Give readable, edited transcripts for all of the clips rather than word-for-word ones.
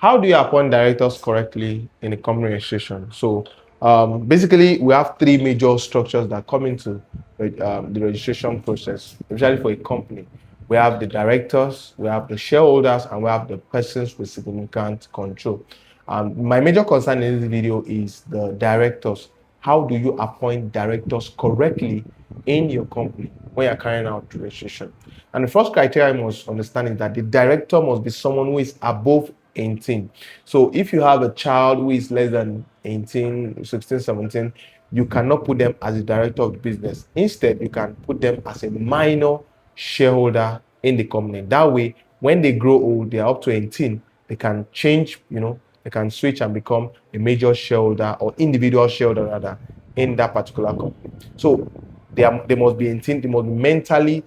How do you appoint directors correctly in a company registration? So basically, we have three major structures that come into the registration process, especially for a company. We have the directors, we have the shareholders, and we have the persons with significant control. My major concern in this video is the directors. How do you appoint directors correctly in your company when you're carrying out the registration? And the first criteria you must understand is that the director must be someone who is above 18. So if you have a child who is less than 18, 16, 17, you cannot put them as a director of the business. Instead, you can put them as a minor shareholder in the company. That way, when they grow old, they are up to 18, they can change, they can switch and become a major shareholder or individual shareholder rather in that particular company. So they must be 18, they must be mentally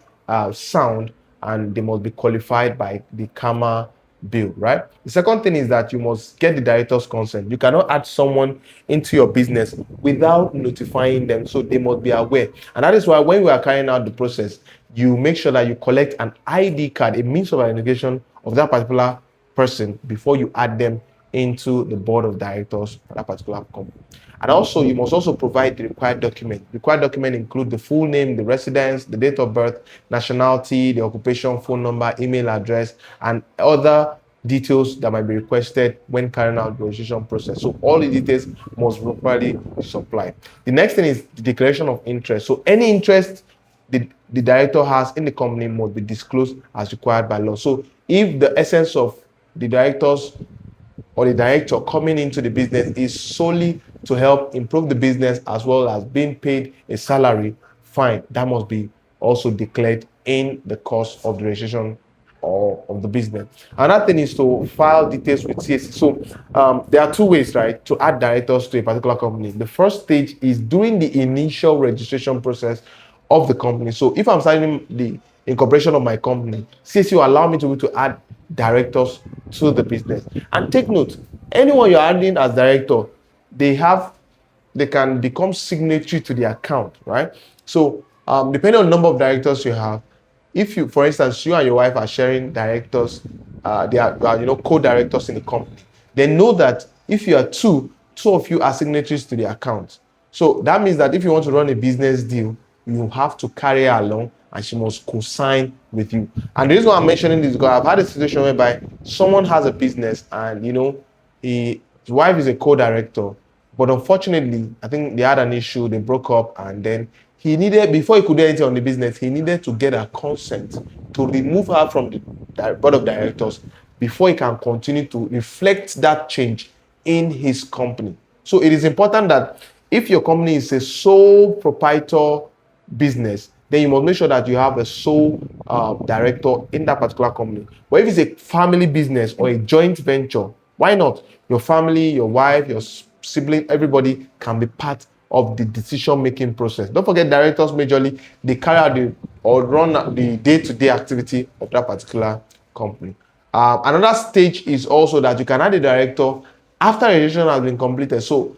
sound, and they must be qualified by the KAMA bill, right? The second thing is that you must get the director's consent. You cannot add someone into your business without notifying them, so they must be aware. And that is why when we are carrying out the process, you make sure that you collect an ID card, a means of identification of that particular person before you add them into the board of directors for that particular company. And also, you must also provide the required document. Required document include the full name, the residence, the date of birth, nationality, the occupation, phone number, email address, and other details that might be requested when carrying out the registration process. So all the details must be properly supplied. The next thing is the declaration of interest. So any interest the director has in the company must be disclosed as required by law. So if the essence of the directors or the director coming into the business is solely to help improve the business as well as being paid a salary, fine, that must be also declared in the course of the registration or of the business. Another thing is to file details with CSC. So there are two ways, right, to add directors to a particular company. The first stage is during the initial registration process of the company. So if I'm signing the incorporation of my company, CSC will allow me to be able to add directors to the business. And take note, anyone you're adding as director, they can become signatory to the account, right? So depending on the number of directors you have, if you, for instance, you and your wife are sharing directors, they are co-directors in the company, then know that if you are two of you are signatories to the account. So that means that if you want to run a business deal, you have to carry her along and she must co-sign with you. And the reason why I'm mentioning this is because I've had a situation whereby someone has a business and his wife is a co-director, but unfortunately, I think they had an issue, they broke up, and then he needed, before he could do anything on the business, he needed to get her consent to remove her from the board of directors before he can continue to reflect that change in his company. So it is important that if your company is a sole proprietor business, then you must make sure that you have a sole director in that particular company. But if it's a family business or a joint venture, why not? Your family, your wife, your sibling, everybody can be part of the decision-making process. Don't forget, directors majorly, they carry out or run the day-to-day activity of that particular company. Another stage is also that you can add a director after registration has been completed. So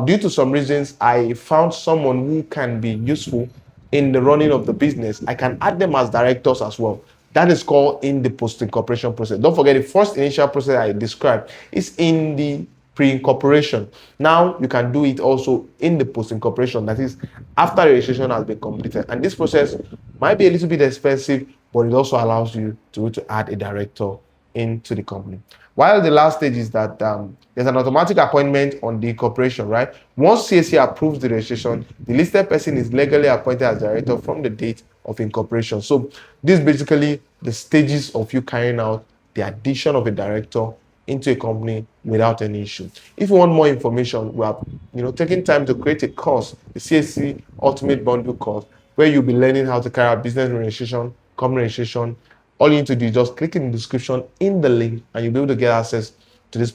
due to some reasons, I found someone who can be useful in the running of the business. I can add them as directors as well. That is called in the post-incorporation process. Don't forget, the first initial process I described is in the pre-incorporation. Now you can do it also in the post-incorporation, that is after registration has been completed. And this process might be a little bit expensive, but it also allows you to add a director into the company. While the last stage is that there's an automatic appointment on the incorporation, right? Once CSC approves the registration, the listed person is legally appointed as director from the date of incorporation. So this is basically the stages of you carrying out the addition of a director into a company without any issue. If you want more information, we have taken time to create a course, the CSC Ultimate Bundle course, where you'll be learning how to carry out business registration, company registration. All you need to do is just click in the description in the link and you'll be able to get access to this